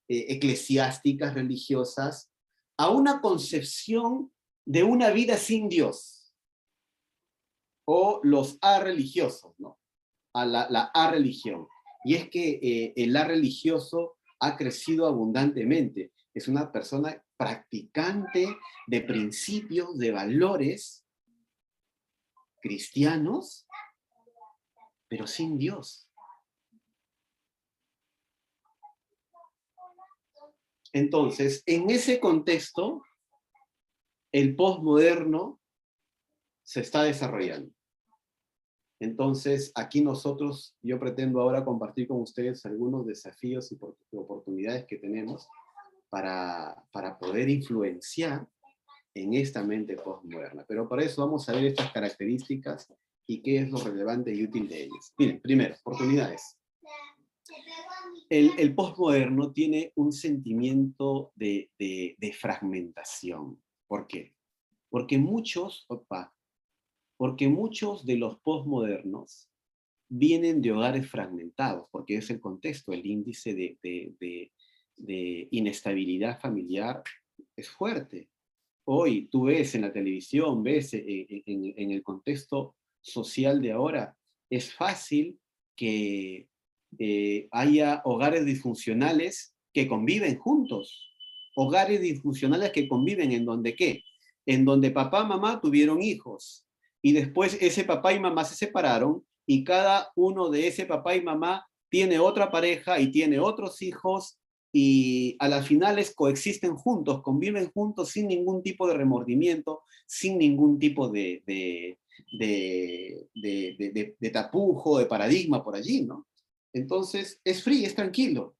eclesiásticas, religiosas, a una concepción de una vida sin Dios, o los arreligiosos, ¿no? A la arreligión. Y es que el arreligioso ha crecido abundantemente. Es una persona practicante de principios, de valores cristianos, pero sin Dios. Entonces, en ese contexto, el posmoderno se está desarrollando. Entonces, aquí yo pretendo ahora compartir con ustedes algunos desafíos y oportunidades que tenemos para poder influenciar en esta mente posmoderna. Pero para eso vamos a ver estas características y qué es lo relevante y útil de ellas. Miren, primero, oportunidades. El posmoderno tiene un sentimiento de fragmentación. ¿Por qué? Porque muchos de los posmodernos vienen de hogares fragmentados, porque es el contexto, el índice de inestabilidad familiar es fuerte. Hoy tú ves en la televisión, ves en el contexto social de ahora, es fácil que haya hogares disfuncionales que conviven juntos. Hogares disfuncionales que conviven en donde ¿qué? En donde papá y mamá tuvieron hijos, y después ese papá y mamá se separaron, y cada uno de ese papá y mamá tiene otra pareja y tiene otros hijos, y a las finales coexisten juntos, conviven juntos sin ningún tipo de remordimiento, sin ningún tipo de tapujo, de paradigma por allí, ¿no? Entonces, es free, es tranquilo.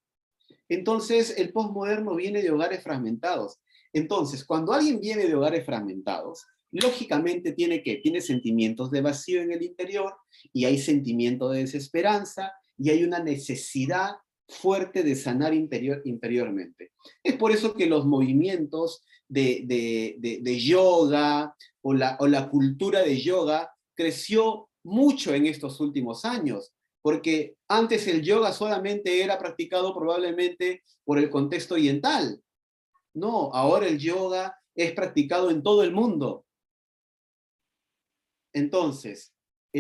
Entonces, el posmoderno viene de hogares fragmentados. Entonces, cuando alguien viene de hogares fragmentados, lógicamente tiene sentimientos de vacío en el interior, y hay sentimiento de desesperanza, y hay una necesidad fuerte de sanar interiormente. Es por eso que los movimientos de yoga o la cultura de yoga creció mucho en estos últimos años, porque antes el yoga solamente era practicado probablemente por el contexto oriental. No, ahora el yoga es practicado en todo el mundo. Entonces,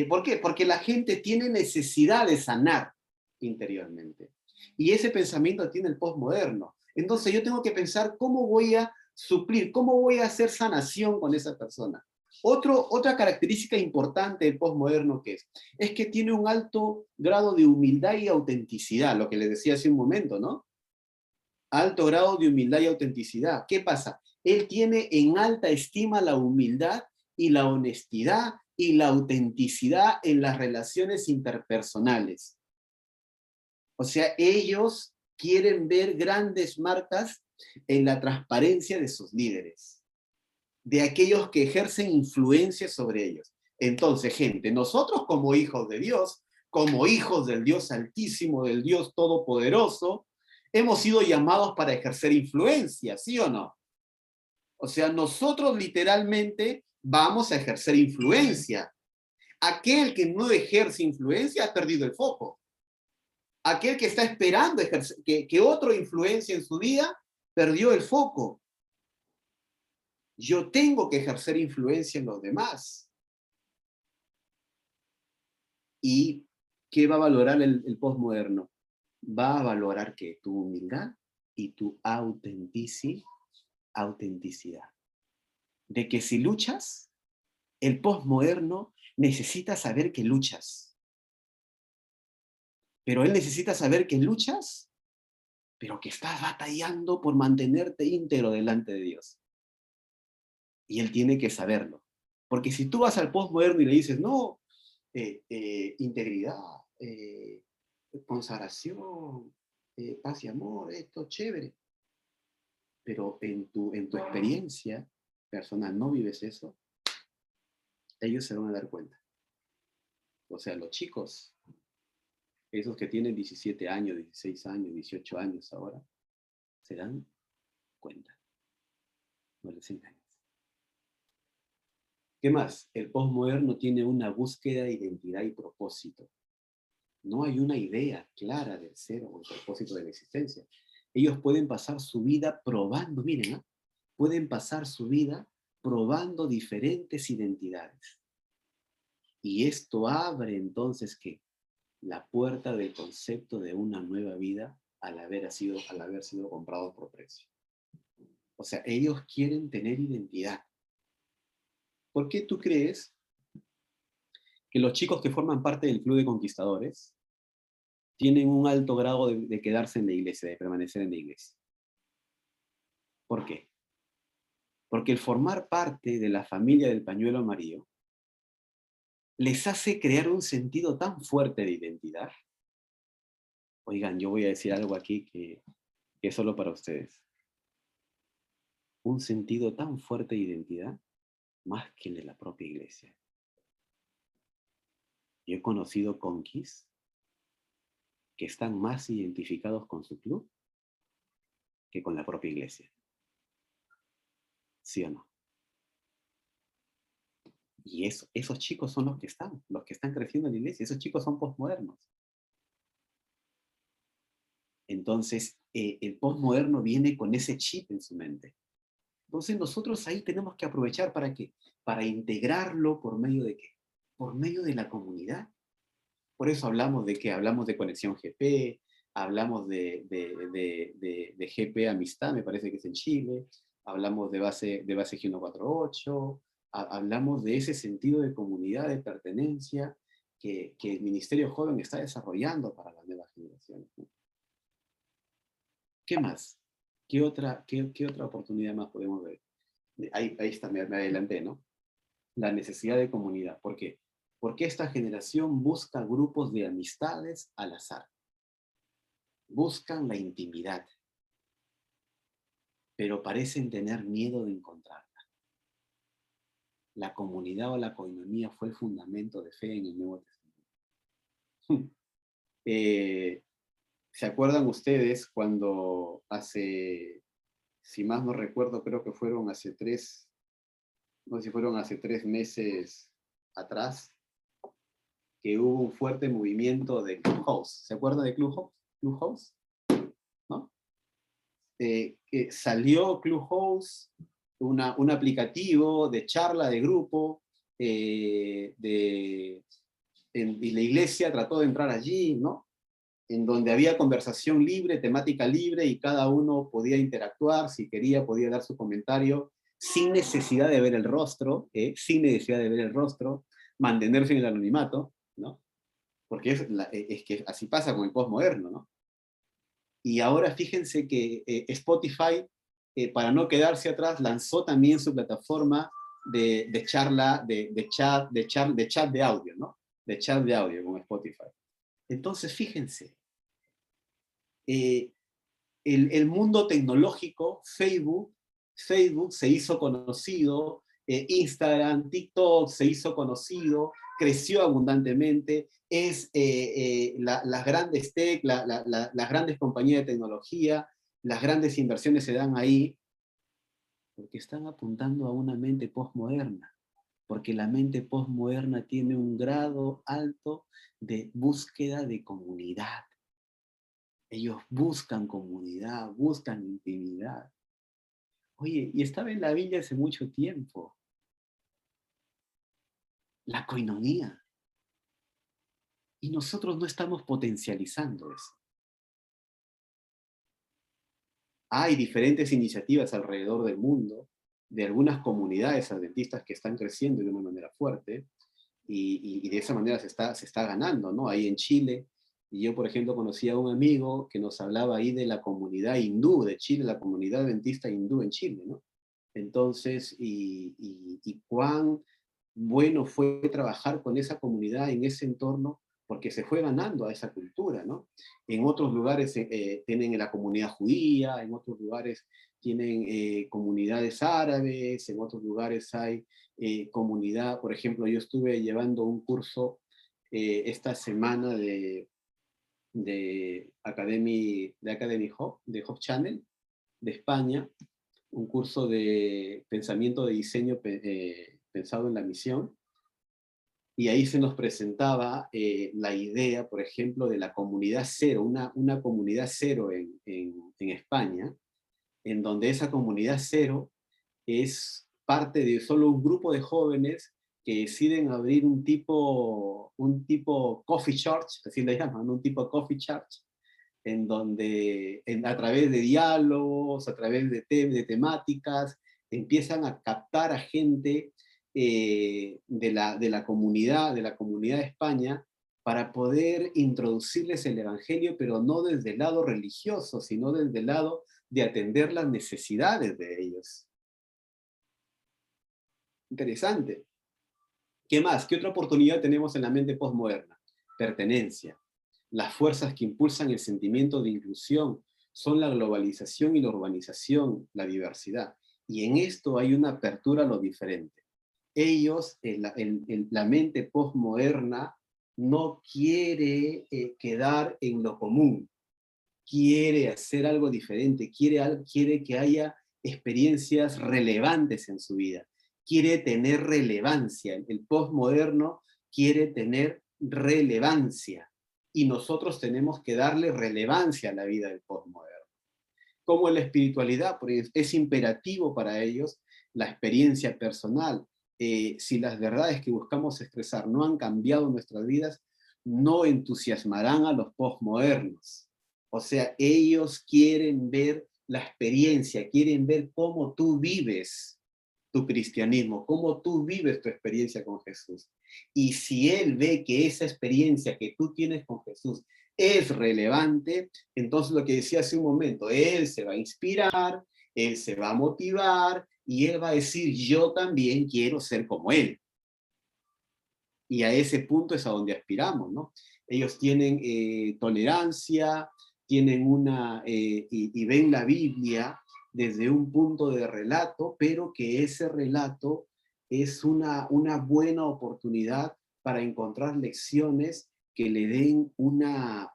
¿por qué? Porque la gente tiene necesidad de sanar interiormente. Y ese pensamiento tiene el posmoderno. Entonces yo tengo que pensar cómo voy a suplir, cómo voy a hacer sanación con esa persona. Otra característica importante del posmoderno es que tiene un alto grado de humildad y autenticidad, lo que les decía hace un momento, ¿no? Alto grado de humildad y autenticidad. ¿Qué pasa? Él tiene en alta estima la humildad y la honestidad y la autenticidad en las relaciones interpersonales. O sea, ellos quieren ver grandes marcas en la transparencia de sus líderes, de aquellos que ejercen influencia sobre ellos. Entonces, gente, nosotros como hijos de Dios, como hijos del Dios Altísimo, del Dios Todopoderoso, hemos sido llamados para ejercer influencia, ¿sí o no? O sea, nosotros literalmente vamos a ejercer influencia. Aquel que no ejerce influencia ha perdido el foco. Aquel que está esperando que otro influencie en su vida, perdió el foco. Yo tengo que ejercer influencia en los demás. ¿Y qué va a valorar el posmoderno? Va a valorar que tu humildad y tu autenticidad. De que si luchas, el posmoderno necesita saber que luchas. Pero él necesita saber que luchas, pero que estás batallando por mantenerte íntegro delante de Dios. Y él tiene que saberlo. Porque si tú vas al posmoderno y le dices, no, integridad, consagración, paz y amor, esto chévere, pero en tu experiencia personal no vives eso, ellos se van a dar cuenta. O sea, los chicos, esos que tienen 17 años, 16 años, 18 años ahora, se dan cuenta. No les engañes. ¿Qué más? El posmoderno tiene una búsqueda de identidad y propósito. No hay una idea clara del ser o el propósito de la existencia. Ellos pueden pasar su vida probando, miren, ¿eh? Pueden pasar su vida probando diferentes identidades. Y esto abre entonces, ¿qué? La puerta del concepto de una nueva vida al haber sido comprados por precio. O sea, ellos quieren tener identidad. ¿Por qué tú crees que los chicos que forman parte del Club de Conquistadores tienen un alto grado de quedarse en la iglesia, de permanecer en la iglesia? ¿Por qué? Porque el formar parte de la familia del pañuelo amarillo les hace crear un sentido tan fuerte de identidad. Oigan, yo voy a decir algo aquí que es solo para ustedes. Un sentido tan fuerte de identidad, más que el de la propia iglesia. Yo he conocido conquis que están más identificados con su club que con la propia iglesia. ¿Sí o no? Y esos chicos son los que están creciendo en la iglesia. Esos chicos son posmodernos. Entonces, el posmoderno viene con ese chip en su mente. Entonces, nosotros ahí tenemos que aprovechar ¿para qué? Para integrarlo por medio de ¿qué? Por medio de la comunidad. Por eso hablamos de hablamos de Conexión GP, hablamos de GP Amistad, me parece que es en Chile, hablamos de base G148, hablamos de ese sentido de comunidad, de pertenencia, que el Ministerio Joven está desarrollando para las nuevas generaciones, ¿no? ¿Qué más? ¿Qué otra oportunidad más podemos ver? Ahí está, me adelanté, ¿no? La necesidad de comunidad. ¿Por qué? Porque esta generación busca grupos de amistades al azar. Buscan la intimidad, pero parecen tener miedo de encontrarla. La comunidad o la coinonía fue el fundamento de fe en el Nuevo Testamento. ¿Se acuerdan ustedes cuando hace, si más no recuerdo, creo que fueron hace no sé si fueron hace 3 meses atrás, que hubo un fuerte movimiento de Clubhouse? ¿Se acuerdan de Clubhouse? ¿No? Que salió Clubhouse, un aplicativo de charla de grupo, y la iglesia trató de entrar allí, ¿no? En donde había conversación libre, temática libre, y cada uno podía interactuar, si quería podía dar su comentario, sin necesidad de ver el rostro, mantenerse en el anonimato, ¿no? Porque es que así pasa con el postmoderno, ¿no? Y ahora fíjense que Spotify, para no quedarse atrás, lanzó también su plataforma de charla, de chat de audio, ¿no? De chat de audio con Spotify. Entonces, fíjense, el mundo tecnológico, Facebook se hizo conocido, Instagram, TikTok se hizo conocido, creció abundantemente, las grandes tech, las grandes compañías de tecnología, las grandes inversiones se dan ahí, porque están apuntando a una mente postmoderna, porque la mente postmoderna tiene un grado alto de búsqueda de comunidad. Ellos buscan comunidad, buscan intimidad. Oye, y estaba en la Biblia hace mucho tiempo. La coinonía. Y nosotros no estamos potencializando eso. Hay diferentes iniciativas alrededor del mundo, de algunas comunidades adventistas que están creciendo de una manera fuerte, y de esa manera se está ganando, ¿no? Ahí en Chile, y yo, por ejemplo, conocí a un amigo que nos hablaba ahí de la comunidad hindú de Chile, la comunidad adventista hindú en Chile, ¿no? Entonces, y cuán bueno fue trabajar con esa comunidad en ese entorno, porque se fue ganando a esa cultura, ¿no? En otros lugares tienen la comunidad judía, en otros lugares tienen comunidades árabes, en otros lugares hay comunidad. Por ejemplo, yo estuve llevando un curso esta semana de Academy Hub, de Hub Channel, de España, un curso de pensamiento de diseño pensado en la misión, y ahí se nos presentaba la idea, por ejemplo, de la comunidad cero, una comunidad cero en España, en donde esa comunidad cero es parte de solo un grupo de jóvenes que deciden abrir un tipo coffee church, así le llaman, un tipo coffee church, en donde a través de diálogos, a través de temáticas, empiezan a captar a gente de la comunidad de España, para poder introducirles el evangelio, pero no desde el lado religioso, sino desde el lado de atender las necesidades de ellos. Interesante. ¿Qué más? ¿Qué otra oportunidad tenemos en la mente postmoderna? Pertenencia. Las fuerzas que impulsan el sentimiento de inclusión son la globalización y la urbanización, la diversidad. Y en esto hay una apertura a lo diferente. Ellos, la mente postmoderna, no quiere quedar en lo común, quiere hacer algo diferente, quiere que haya experiencias relevantes en su vida, quiere tener relevancia. El postmoderno quiere tener relevancia, y nosotros tenemos que darle relevancia a la vida del postmoderno. Como en la espiritualidad, porque es imperativo para ellos la experiencia personal. Si las verdades que buscamos expresar no han cambiado nuestras vidas, no entusiasmarán a los postmodernos. O sea, ellos quieren ver la experiencia, quieren ver cómo tú vives tu cristianismo, cómo tú vives tu experiencia con Jesús. Y si Él ve que esa experiencia que tú tienes con Jesús es relevante, entonces lo que decía hace un momento, Él se va a inspirar, Él se va a motivar y Él va a decir, yo también quiero ser como Él. Y a ese punto es a donde aspiramos, ¿no? Ellos tienen tolerancia, tienen y ven la Biblia desde un punto de relato, pero que ese relato es una buena oportunidad para encontrar lecciones que le den una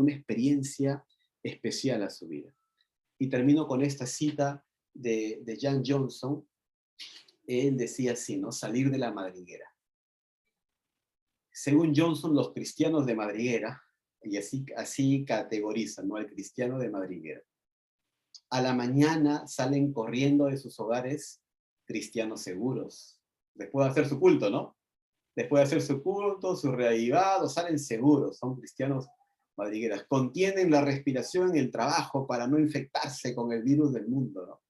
experiencia especial a su vida. Y termino con esta cita de Jan Johnson. Él decía así, ¿no? Salir de la madriguera. Según Johnson, los cristianos de madriguera, y así categorizan, ¿no? El cristiano de madriguera. A la mañana salen corriendo de sus hogares cristianos seguros. Después de hacer su culto, ¿no? Después de hacer su culto, su reavivado, salen seguros, son cristianos madrigueras. Contienen la respiración en el trabajo para no infectarse con el virus del mundo, ¿no?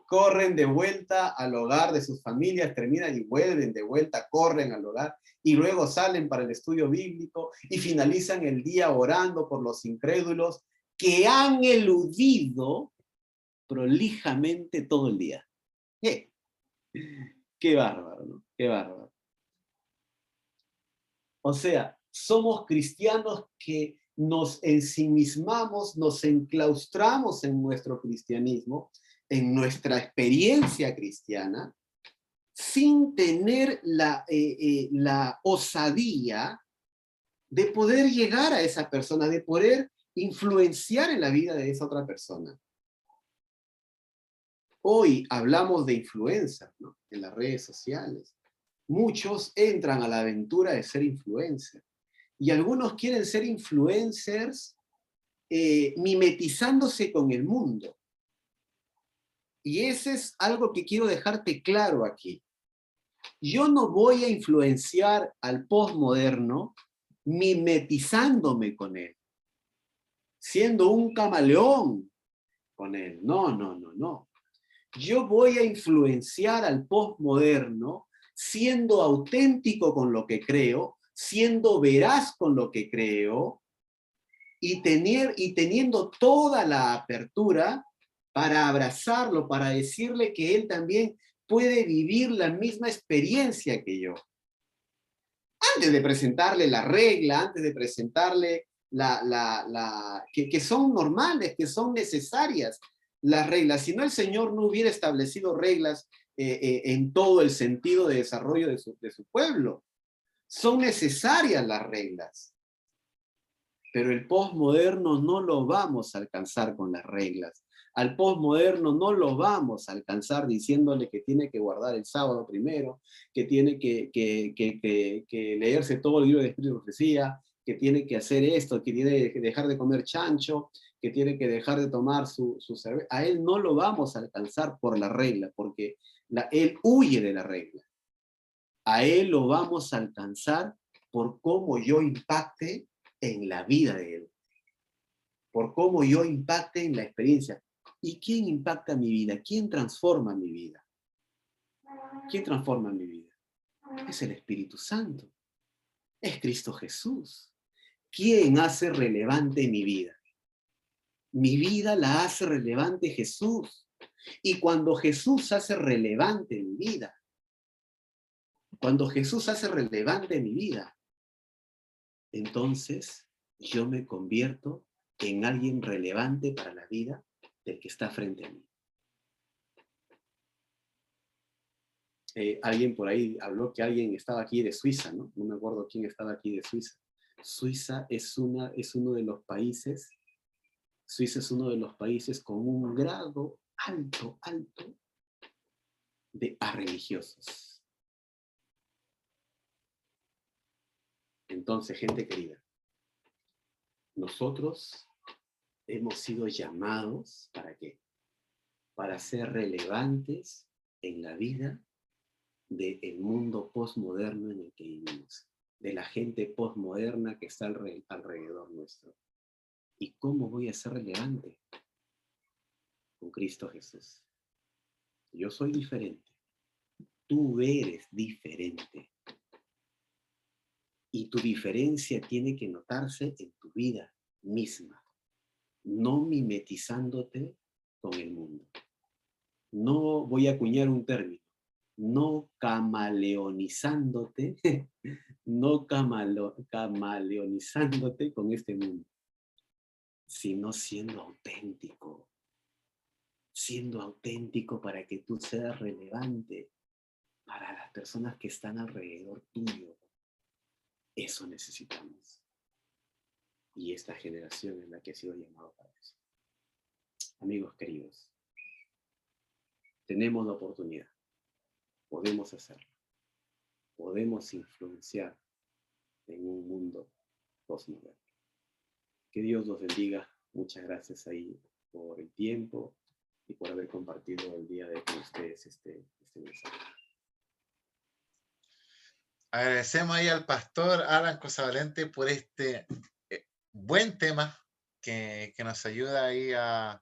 Corren de vuelta al hogar de sus familias, terminan y vuelven de vuelta, corren al hogar y luego salen para el estudio bíblico y finalizan el día orando por los incrédulos que han eludido prolijamente todo el día. Qué bárbaro, ¿no? Qué bárbaro. O sea, somos cristianos que nos ensimismamos, nos enclaustramos en nuestro cristianismo, en nuestra experiencia cristiana, sin tener la osadía de poder llegar a esa persona, de poder influenciar en la vida de esa otra persona. Hoy hablamos de influencers, ¿no? En las redes sociales. Muchos entran a la aventura de ser influencers. Y algunos quieren ser influencers mimetizándose con el mundo. Y ese es algo que quiero dejarte claro aquí. Yo no voy a influenciar al postmoderno mimetizándome con él, siendo un camaleón con él. No, no, no, no. Yo voy a influenciar al postmoderno siendo auténtico con lo que creo, siendo veraz con lo que creo y teniendo toda la apertura para abrazarlo, para decirle que él también puede vivir la misma experiencia que yo. Antes de presentarle la regla, antes de presentarle que son normales, que son necesarias las reglas. Si no, el Señor no hubiera establecido reglas en todo el sentido de desarrollo de su pueblo. Son necesarias las reglas. Pero el postmoderno no lo vamos a alcanzar con las reglas. Al postmoderno no lo vamos a alcanzar diciéndole que tiene que guardar el sábado primero, que tiene que leerse todo el libro de Espíritu y Profecía, que tiene que hacer esto, que tiene que dejar de comer chancho, que tiene que dejar de tomar su cerveza. A él no lo vamos a alcanzar por la regla, porque él huye de la regla. A él lo vamos a alcanzar por cómo yo impacte en la vida de él, por cómo yo impacte en la experiencia. ¿Y quién impacta mi vida? ¿Quién transforma mi vida? ¿Quién transforma mi vida? Es el Espíritu Santo. Es Cristo Jesús. ¿Quién hace relevante mi vida? Mi vida la hace relevante Jesús. Y cuando Jesús hace relevante mi vida, entonces yo me convierto en alguien relevante para la vida del que está frente a mí. Alguien por ahí habló que alguien estaba aquí de Suiza, ¿no? No me acuerdo quién estaba aquí de Suiza. Suiza es uno de los países con un grado alto de religiosos. Entonces, gente querida, nosotros hemos sido llamados, ¿para qué? Para ser relevantes en la vida del mundo postmoderno en el que vivimos, de la gente postmoderna que está alrededor nuestro. ¿Y cómo voy a ser relevante? Con Cristo Jesús. Yo soy diferente. Tú eres diferente. Y tu diferencia tiene que notarse en tu vida misma, no mimetizándote con el mundo. No voy a acuñar un término, no camaleonizándote, no camaleonizándote con este mundo, sino siendo auténtico para que tú seas relevante para las personas que están alrededor tuyo. Eso necesitamos. Y esta generación es la que ha sido llamada para eso. Amigos queridos, tenemos la oportunidad. Podemos hacerlo. Podemos influenciar en un mundo postmoderno. Que Dios los bendiga. Muchas gracias ahí por el tiempo y por haber compartido el día de hoy con ustedes este mensaje.
Agradecemos ahí al pastor Alan Cosavalente por este buen tema que nos ayuda ahí a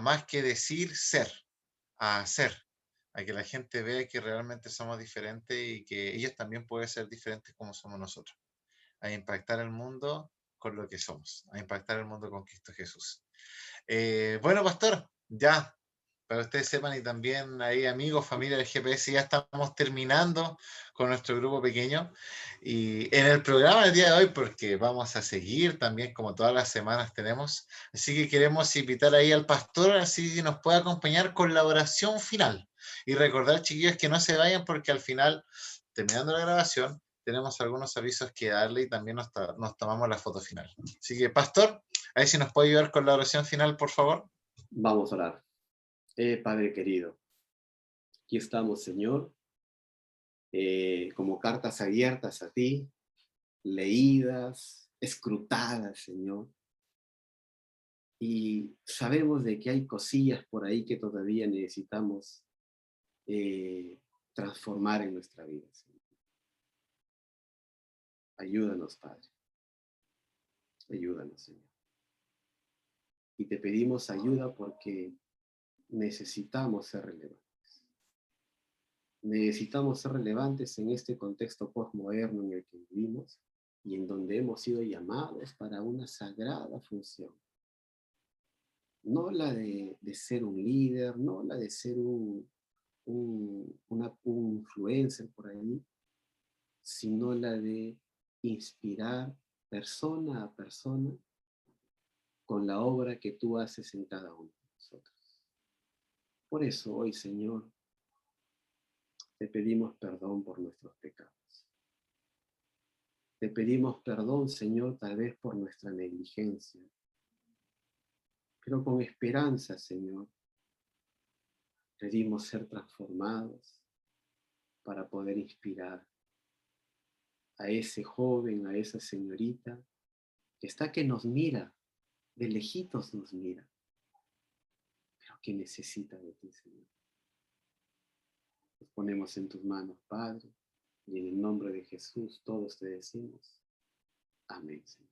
más que decir ser, a hacer, a que la gente vea que realmente somos diferentes y que ellos también pueden ser diferentes como somos nosotros, a impactar el mundo con lo que somos, a impactar el mundo con Cristo Jesús. Bueno, pastor, ya, para que ustedes sepan y también ahí amigos, familia del GPS, ya estamos terminando con nuestro grupo pequeño y en el programa del día de hoy, porque vamos a seguir también como todas las semanas tenemos, así que queremos invitar ahí al pastor, así que nos puede acompañar con la oración final y recordar, chiquillos, que no se vayan porque al final, terminando la grabación, tenemos algunos avisos que darle y también nos tomamos la foto final. Así que, pastor, ahí si nos puede ayudar con la oración final, por favor.
Vamos a orar. Padre querido, aquí estamos, Señor, como cartas abiertas a ti, leídas, escrutadas, Señor. Y sabemos de que hay cosillas por ahí que todavía necesitamos transformar en nuestra vida, Señor. Ayúdanos, Padre. Ayúdanos, Señor. Y te pedimos ayuda porque necesitamos ser relevantes. Necesitamos ser relevantes en este contexto postmoderno en el que vivimos y en donde hemos sido llamados para una sagrada función. No la de ser un líder, no la de ser un influencer por ahí, sino la de inspirar persona a persona con la obra que tú haces en cada uno de nosotros. Por eso hoy, Señor, te pedimos perdón por nuestros pecados. Te pedimos perdón, Señor, tal vez por nuestra negligencia, pero con esperanza, Señor, pedimos ser transformados para poder inspirar a ese joven, a esa señorita que nos mira, de lejitos nos mira, pero que necesita de ti, Señor. Nos ponemos en tus manos, Padre, y en el nombre de Jesús todos te decimos, amén, Señor.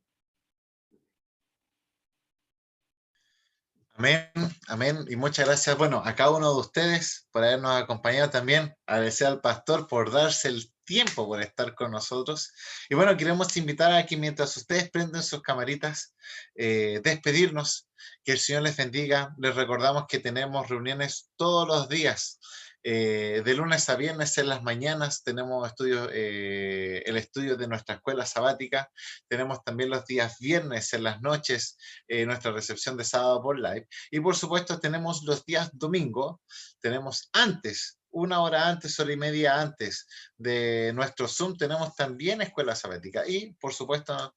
Amén, amén, y muchas gracias, bueno, a cada uno de ustedes por habernos acompañado también, agradecer al pastor por darse el tiempo por estar con nosotros, y bueno, queremos invitar a que mientras ustedes prenden sus camaritas, despedirnos, que el Señor les bendiga, les recordamos que tenemos reuniones todos los días, de lunes a viernes en las mañanas, tenemos el estudio de nuestra escuela sabática, tenemos también los días viernes en las noches, nuestra recepción de sábado por live. Y por supuesto tenemos los días domingo, tenemos antes, una hora antes, hora y media antes de nuestro Zoom, tenemos también escuela sabática. Y por supuesto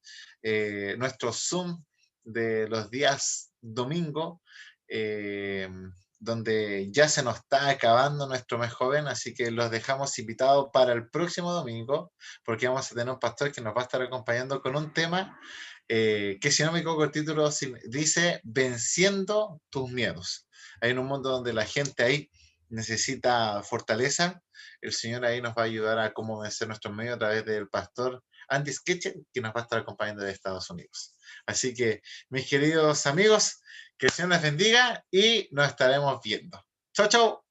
nuestro Zoom de los días domingo, donde ya se nos está acabando nuestro mes joven, así que los dejamos invitados para el próximo domingo, porque vamos a tener un pastor que nos va a estar acompañando con un tema que, si no me equivoco, el título dice Venciendo tus miedos. Hay un mundo donde la gente ahí necesita fortaleza. El Señor ahí nos va a ayudar a cómo vencer nuestros miedos a través del pastor Andy Sketchen, que nos va a estar acompañando de Estados Unidos. Así que, mis queridos amigos, que el Señor les bendiga y nos estaremos viendo. Chao, chao.